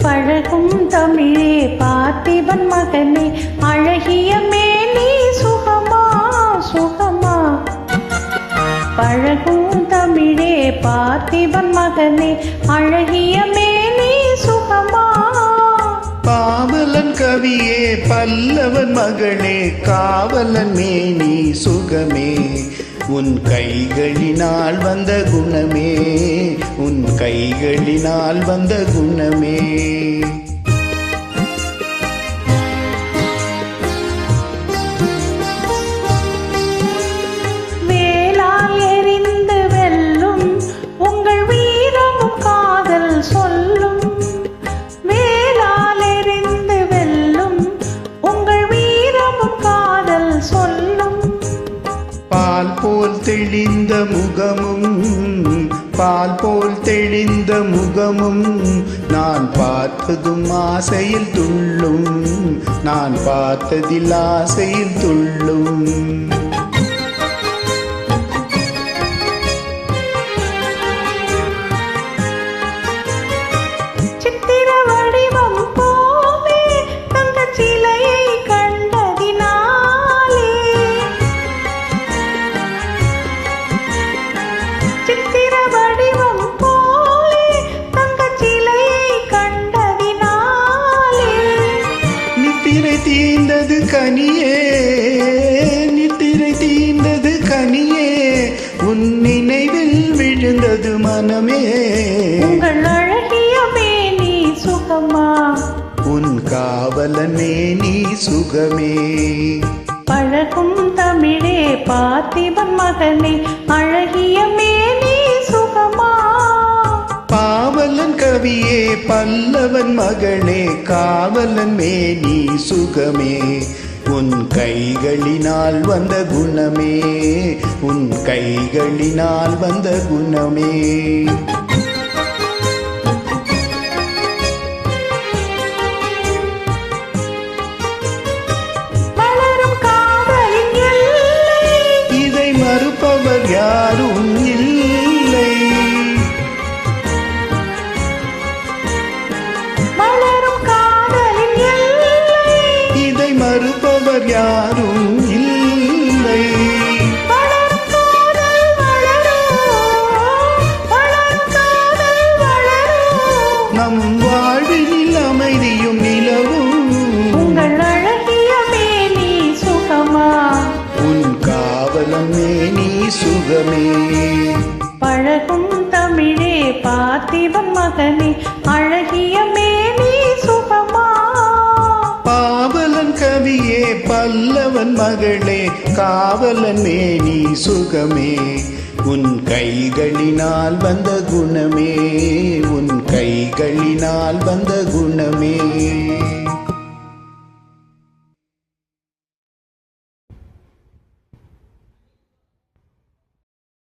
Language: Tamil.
பழகும் தமிழே பார்த்திபன் மகனே அழகிய மேனி சுகமா சுகமா. பழகும் தமிழே பார்த்திபன் மகனே அழகிய மேனி சுகமா. பாவலன் கவியே பல்லவன் மகளே காவலன் மேனி சுகமே. உன் கைகளினால் வந்த குணமே உன் கைகளினால் வந்த குணமே. வேளால் எறிந்து வெல்லும் உங்கள் வீரமும் காதல் சொல்லும். வேளால் எறிந்து வெல்லும் உங்கள் வீரமும் காதல் சொல்லும். பால் போல் தெளிந்த முகமும் பால் போல் தெளிந்த முகமும் நான் பார்த்ததும் ஆசையில் துள்ளும் நான் பார்த்ததில் ஆசையில் துள்ளும். சித்திர வடிவம் போலே தங்க சிலையை கண்டதினாலே. சித்திர வடிவம் போலே தங்க சிலையை கண்டதினாலே. நித்திரை தீர்ந்தது கனியே நித்திரை தீர்ந்தது கனியே உன் நினைவில் விழுந்தது மனமே. உங்கள் அழகிய மேனி சுகமா உன் காவலனே நீ சுகமே. பழகும் தமிழே பார்த்திபன் மகனே அழகிய மேனி சுகமா. பாவலன் கவியே பல்லவன் மகளே காவலன் மேனி சுகமே. உன் கைகளினால் வந்த குணமே உன் கைகளினால் வந்த குணமே. வளரும் காதலின் எல்லை இதை மறுப்பவர் யாரும் இல்லை. வளரும் காதலின் எல்லை இதை மறுப்பவர் யாரும் இல்லை. வளரும் காதல் வளரும் வளரும் காதல் வளரும். நம் வாழ்வில் அமைதியும் நிலவும் உங்கள் அழகிய மேனி சுகமா உன் காவலனே நீ சுகமே. பழகும் தமிழே பார்த்திபன் மகனே அழகிய மேனி சுகமா. பாவலன் கவியே பல்லவன் மகளே காவலன் மேனி சுகமே. உன் கைகளினால் வந்த குணமே உன் கைகளினால் வந்த குணமே.